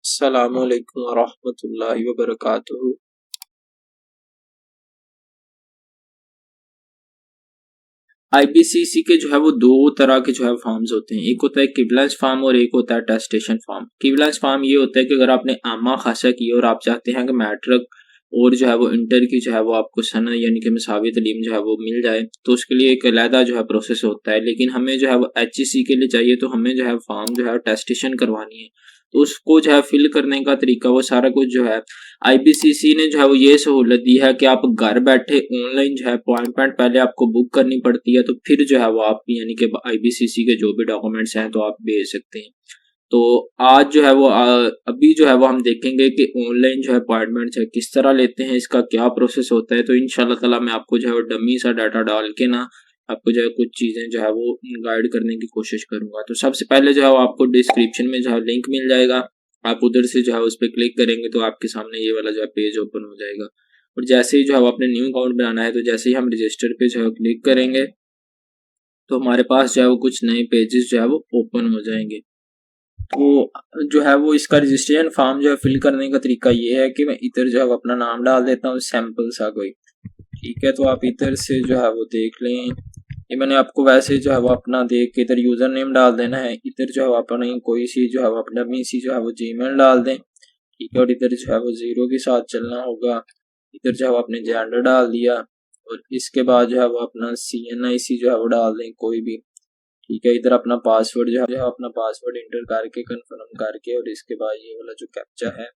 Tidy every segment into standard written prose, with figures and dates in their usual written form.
अस्सलामुअलैकुम वरहमतुल्लाहि वबरकातुहू। आईपीसीसी के जो है वो दो तरह के जो है फॉर्म्स होते हैं, एक होता है किबलेंस फार्म और एक होता है टेस्टेशन फार्म। किबलेंस फार्म ये होता है कि अगर आपने आमा खासा की और आप चाहते हैं कि मैट्रिक और जो है वो इंटर की जो है वो आपको सना यानी कि मसावी तालीम जो है वो मिल जाए, तो उसके लिए एक अलहदा जो है प्रोसेस होता है। लेकिन हमें जो है वो एचईसी के लिए चाहिए, तो हमें जो है फॉर्म जो है टेस्टेशन करवानी है। तो उसको जो है फिल करने का तरीका वो सारा कुछ जो है आईपीसीसी ने जो है वो ये सहूलत दी है कि आप घर बैठे ऑनलाइन जो है अपॉइंटमेंट पहले आपको बुक करनी पड़ती है, तो फिर जो है वो आप यानी कि आईपीसीसी के जो भी डॉक्यूमेंट्स हैं तो आप भेज सकते हैं। तो आज जो है वो अभी जो है वो हम देखेंगे कि ऑनलाइन जो है अपॉइंटमेंट्स है किस तरह लेते हैं, इसका क्या प्रोसेस होता है। तो इंशाल्लाह ताला मैं आपको जो है वो डमी सा डाटा डाल के ना आपको जो है कुछ चीज़ें जो है वो गाइड करने की कोशिश करूंगा। तो सबसे पहले जो है वो आपको डिस्क्रिप्शन में जो है लिंक मिल जाएगा, आप उधर से जो है उस पर क्लिक करेंगे तो आपके सामने ये वाला जो है पेज ओपन हो जाएगा। और जैसे ही जो है वो आपने न्यू अकाउंट बनाना है, तो जैसे ही हम रजिस्टर पे जो है क्लिक करेंगे तो हमारे पास जो है वो कुछ नए पेजेस जो है वो ओपन हो जाएंगे। तो जो है वो इसका रजिस्ट्रेशन फॉर्म जो है फिल करने का तरीका ये है कि मैं इधर जो है वो अपना नाम डाल देता हूँ, सैंपल सा कोई। ठीक है, तो आप इधर से जो है वो देख लें, ये मैंने आपको वैसे जो है वो अपना देख के इधर यूजर नेम डाल देना है। इधर जो है वो अपनी कोई सी जो है वो अपना अपनी सी जो है वो जीमेल डाल दें। ठीक है, और इधर जो है वो जीरो के साथ चलना होगा। इधर जो है वो अपने जेंडर डाल दिया, और इसके बाद जो है वो अपना CNIC जो है वो डाल दें कोई भी। ठीक है, इधर अपना पासवर्ड जो है अपना पासवर्ड इंटर करके कंफर्म करके, और इसके बाद ये वाला जो कैप्चा है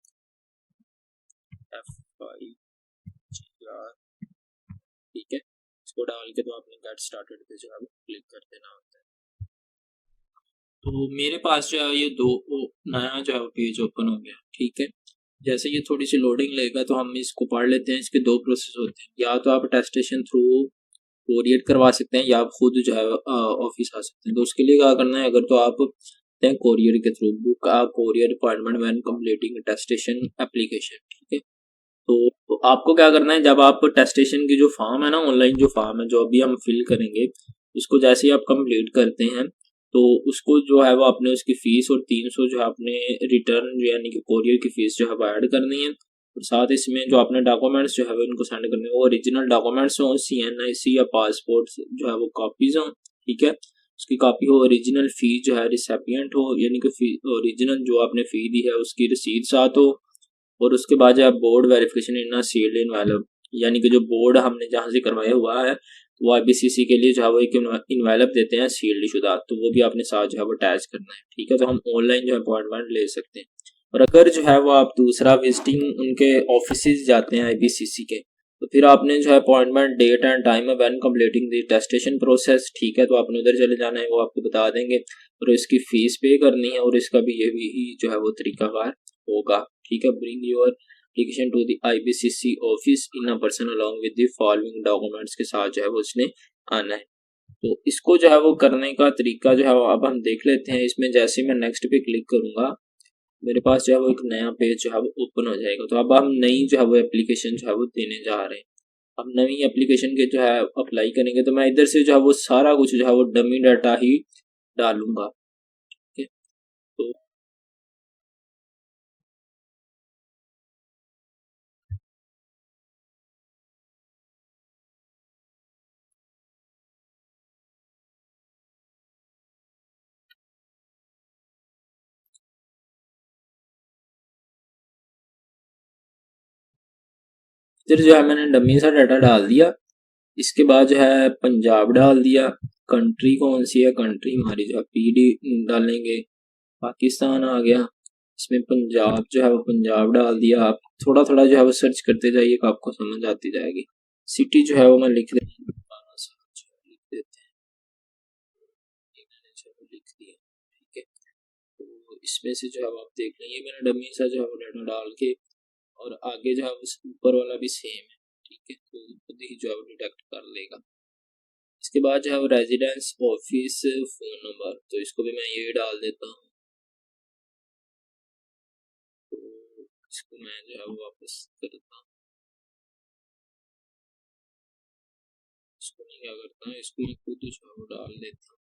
FIGR, ठीक है, इसको डाल के तो आपने गेट स्टार्टेड पे जो है क्लिक कर देना होता है। तो मेरे पास जो है ये नया जो है पेज ओपन हो गया। ठीक है, जैसे ये थोड़ी सी लोडिंग लेगा तो हम इसको पढ़ लेते हैं। इसके दो प्रोसेस होते हैं, या तो आप टेस्टेशन थ्रू कोरियर करवा सकते हैं या आप खुद जो है ऑफिस आ सकते हैं। तो उसके लिए क्या करना है, अगर तो आप कोरियर के through book courier appointment when completing attestation application. ठीक है, तो आपको क्या करना है, जब आप टेस्टेशन की जो फॉर्म है ना, ऑनलाइन जो फॉर्म है जो अभी हम फिल करेंगे, उसको जैसे ही आप कंप्लीट करते हैं तो उसको जो है वो आपने उसकी फीस और 300 जो है आपने रिटर्न जो यानी कि कोरियर की फीस जो है वो ऐड करनी है। और साथ इसमें जो आपने डॉक्यूमेंट्स जो है वो इनको सेंड करने हैं, वो ओरिजिनल डॉक्यूमेंट्स हों, CNIC या पासपोर्ट जो है वो कॉपीज हों। ठीक है, उसकी कॉपी हो, ओरिजिनल फी जो है रिसिपिएंट हो यानी कि ओरिजिनल जो आपने फी दी है उसकी रसीद साथ हो। और उसके बाद जो है board verification in sealed envelope, यानी कि जो बोर्ड हमने जहाँ से करवाया हुआ है वो IBCC के लिए जो है वो एक इनवेलप देते हैं सील्ड शुदा, तो वो भी आपने साथ जो है वो अटैच करना है। ठीक है, तो हम ऑनलाइन जो है अपॉइंटमेंट ले सकते हैं। और अगर जो है वो आप दूसरा विजिटिंग उनके ऑफिस जाते हैं IBCC के, तो फिर आपने जो है अपॉइंटमेंट डेट एंड टाइम है व्हेन कंप्लीटिंग द टेस्टेशन प्रोसेस। ठीक है, तो आपने उधर चले जाना है, वो आपको बता देंगे और इसकी फीस पे करनी है, और इसका भी ये भी जो है वो तरीकाकार होगा। ठीक है, bring your application to the IBCC office in a person along with the following documents के साथ जो है वो उसने आना है। तो इसको जो है वो करने का तरीका जो है वो अब हम देख लेते हैं। इसमें जैसे मैं नेक्स्ट पे क्लिक करूंगा, मेरे पास जो है वो एक नया पेज जो है वो ओपन हो जाएगा। तो अब हम नई जो है वो एप्लीकेशन जो है वो देने जा रहे हैं। अब नई एप्लीकेशन के जो है अप्लाई करेंगे, तो मैं इधर से जो है वो सारा कुछ जो है वो डमी डाटा ही डालूंगा। ठीक है, तो इधर जो है मैंने डमी सा डाटा डाल दिया। इसके बाद जो है पंजाब डाल दिया, कंट्री कौन सी है, कंट्री हमारी जो है PD डालेंगे, पाकिस्तान आ गया। इसमें पंजाब जो है वो पंजाब डाल दिया। आप थोड़ा थोड़ा जो है वो सर्च करते जाइए, आपको समझ आती जाएगी। सिटी जो है वो मैं लिख देता हूँ, लिख देते हैं, ये मैंने जो है वो लिख दिया। ठीक है, तो इसमें से जो है वो आप देख लें, ये मैंने डमी सा जो है वो डाटा डाल के, और आगे जो है उस ऊपर वाला भी सेम है। ठीक है, तो खुद ही जो है वो डिटेक्ट कर लेगा। इसके बाद जो है वो रेजिडेंस ऑफिस फोन नंबर, तो इसको भी मैं ये डाल देता हूँ। तो इसको मैं जो है वो वापस करता हूँ, इसको नहीं क्या करता हूँ, इसको खुद जो है वो डाल देता हूँ।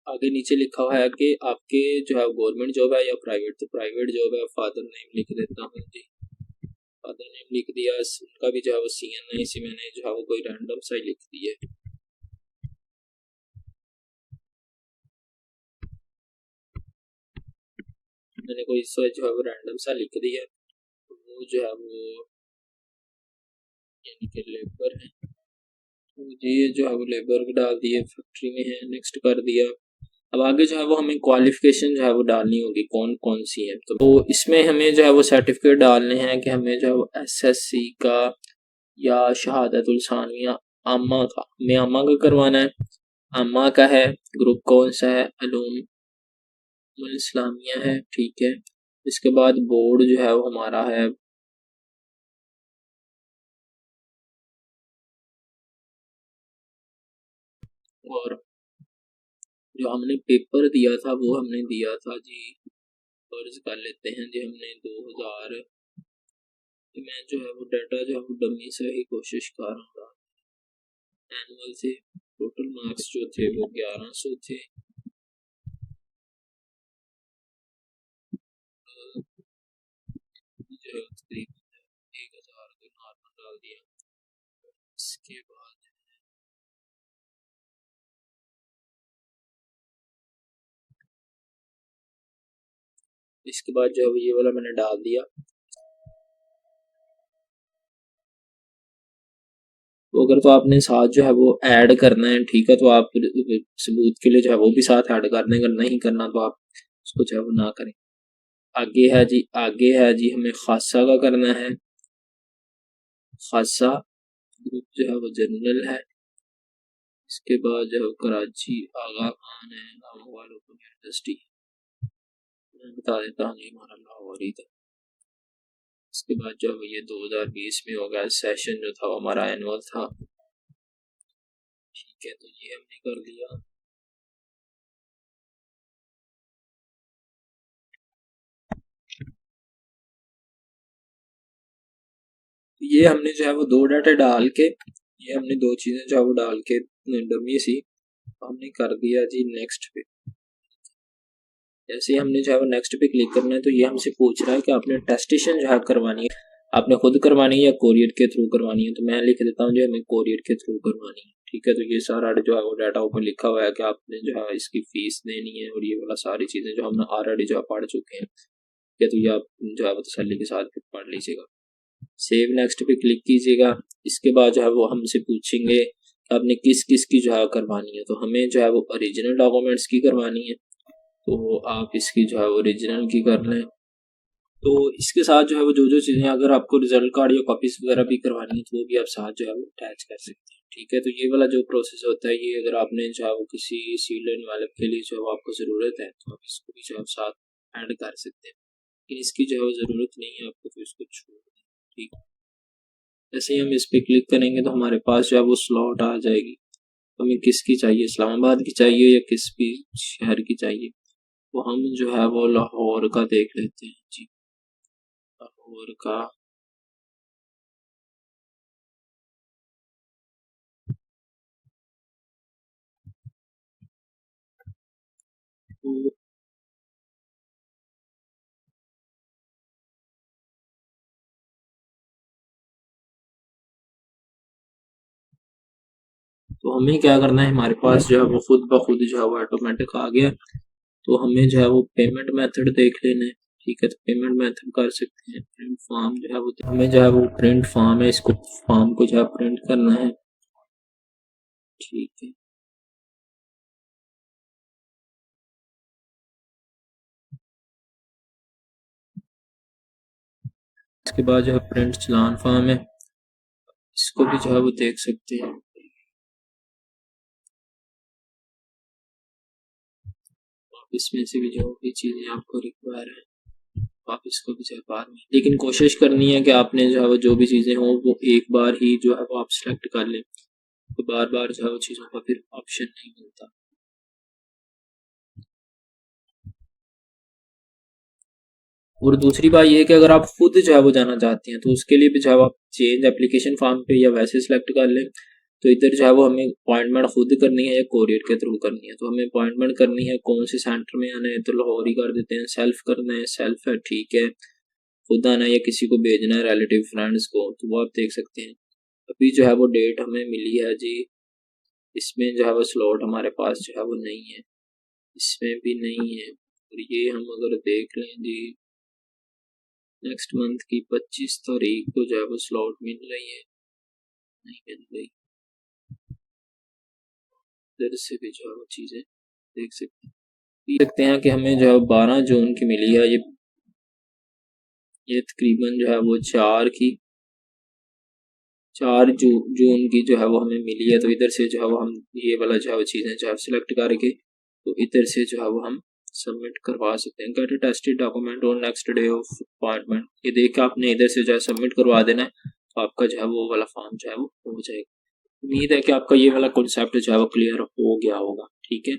आगे नीचे लिखा हुआ है कि आपके जो है गवर्नमेंट जॉब है या प्राइवेट, तो प्राइवेट जॉब है, फादर नेम लिख देता हूँ जी, फादर नेम लिख दिया, उनका भी जो है वो CN है, इसी मैंने जो है वो कोई रैंडम सा ही लिख दिया है। मैंने कोई इसको जो है वो रैंडम सा लिख दिया, तो वो जो है वो यानी कि लेबर है, तो ये जो है वो लेबर डाल दिए, फैक्ट्री में है, नेक्स्ट कर दिया। अब आगे जो है वो हमें क्वालिफिकेशन जो है वो डालनी होगी कौन कौन सी है, तो इसमें हमें जो है वो सर्टिफिकेट डालने हैं कि हमें जो है वो SSC का या शहादतुल सानिया आमा का, हमें आमा का करवाना है, आमा का है, ग्रुप कौन सा है, अलूम इस्लामिया है, ठीक है। इसके बाद बोर्ड जो है वो हमारा है और जो हमने पेपर दिया था वो हमने दिया था जी, फर्ज कर लेते हैं जी हमने 2000, मैं जो है वो डाटा जो है वो डमी से ही कोशिश कर रहा हूँ, एनुअल से टोटल मार्क्स जो थे वो 1100 थे, जो है तकरीबन 1000 को नॉर्मल डाल दिया। इसके बाद जो है ये वाला मैंने डाल दिया, तो अगर तो आपने साथ जो है वो ऐड करना है, ठीक है, तो आप सबूत के लिए जो है वो भी साथ ऐड करने, अगर नहीं करना तो आप उसको जो है वो ना करें। आगे है जी हमें खासा का करना है, खासा ग्रुप जो है वो जनरल है, इसके बाद जो है कराची आगा खान है, लाहौर ओपन यूनिवर्सिटी, मैं बता देता हूँ जी हमारा लाहौर ही था। इसके बाद जो है ये 2020 में हो गया, सेशन जो था वो हमारा एनुअल था, ठीक है, तो ये हमने कर लिया। ये हमने जो है वो दो डाटा डाल के, ये हमने दो चीजें जो है वो डाल के डमी सी हमने कर दिया जी नेक्स्ट पे। जैसे हमने जो है वो नेक्स्ट पे क्लिक करना है तो ये हमसे पूछ रहा है कि आपने टेस्टेशन जो है करवानी है, आपने खुद करवानी है या कोरियर के थ्रू करवानी है, तो मैं लिख देता हूँ जो हमें कोरियर के थ्रू करवानी है, ठीक है। तो ये सारा जो है वो डाटा ऊपर लिखा हुआ है कि आपने जो है इसकी फीस देनी है और ये वाला सारी चीजें जो हमने ऑलरेडी जो है पढ़ चुके हैं, ठीक है, तो ये आप जो है वो तसल्ली के साथ फिर पढ़ लीजिएगा। सेव नेक्स्ट पे क्लिक कीजिएगा। इसके बाद जो है वो हमसे पूछेंगे कि आपने किस किस की जो है करवानी है, तो हमें जो है वो ओरिजिनल डॉक्यूमेंट्स की करवानी है, तो आप इसकी जो है ओरिजिनल की कर लें। तो इसके साथ जो है वो जो चीज़ें अगर आपको रिजल्ट कार्ड या कॉपीज वगैरह भी करवानी है तो वो भी आप साथ जो है वो अटैच कर सकते हैं, ठीक है। तो ये वाला जो प्रोसेस होता है ये अगर आपने जो है वो किसी सील लेने वाले के लिए जो है वो आपको ज़रूरत है तो आप इसको भी जो है साथ ऐड कर सकते हैं, लेकिन इसकी जो है वो ज़रूरत नहीं है आपको, तो इसको छोड़ दें, ठीक है। जैसे ही हम इस पर क्लिक करेंगे तो हमारे पास जो है वो स्लॉट आ जाएगी, हमें किसकी चाहिए, इस्लामाबाद की चाहिए या किस भी शहर की चाहिए, तो हम जो है वो लाहौर का देख लेते हैं जी, लाहौर का। तो हमें क्या करना है, हमारे पास जो है वो खुद ब खुद जो है वो ऑटोमेटिक आ गया, तो हमें जो है वो पेमेंट मेथड देख लेना है, ठीक है। तो पेमेंट मेथड कर सकते हैं, प्रिंट फॉर्म जो है वो हमें जो है वो प्रिंट फॉर्म है, इसको फॉर्म को जो है प्रिंट करना है, ठीक है। इसके बाद जो है प्रिंट चलान फॉर्म है, इसको भी जो है वो देख सकते हैं। आप इसमें से भी जो भी चीज़ें आपको रिक्वायर है आप इसको भी जो है बाद में, लेकिन कोशिश करनी है कि आपने जो है वो जो भी चीज़ें हों वो एक बार ही जो है वो आप सेलेक्ट कर लें, तो बार बार जो है वो चीज़ों का फिर ऑप्शन नहीं मिलता। और दूसरी बात ये है कि अगर आप खुद जो है वो जाना चाहते हैं तो उसके लिए भी जो है आप चेंज एप्लीकेशन फॉर्म पे या वैसे सिलेक्ट कर लें, तो इधर जो है वो हमें अपॉइंटमेंट खुद करनी है या कोरियर के थ्रू करनी है। तो हमें अपॉइंटमेंट करनी है, कौन से सेंटर में आना है, तो लाहौर ही कर देते हैं। सेल्फ करना है, सेल्फ है, ठीक है। खुद आना है या किसी को भेजना है, रिलेटिव फ्रेंड्स को, तो वो आप देख सकते हैं। अभी जो है वो डेट हमें मिली है जी, इसमें जो है वो स्लॉट हमारे पास जो है वो नहीं है, इसमें भी नहीं है। और ये हम अगर देख लें जी, नेक्स्ट मंथ की 25 तारीख को जो है वो स्लॉट मिल रही है, नहीं मिल रही। इधर से भी जो है वो चीज़ें देख सकते हैं कि हमें जो है 12 जून की मिली है। ये तकरीबन जो है वो 4 जून की जो है वो हमें मिली है। तो इधर से जो है वो हम ये वाला जो है वो चीज़ें जो है सिलेक्ट करके तो इधर से जो है वो हम सबमिट करवा सकते हैं। Get tested document on next day of appointment, ये देख के आपने इधर से जो है सबमिट करवा देना है, तो आपका जो है वो वाला फॉर्म जो है वो हो जाएगा। उम्मीद है कि आपका ये वाला कॉन्सेप्ट जो है वो क्लियर हो गया होगा। ठीक है।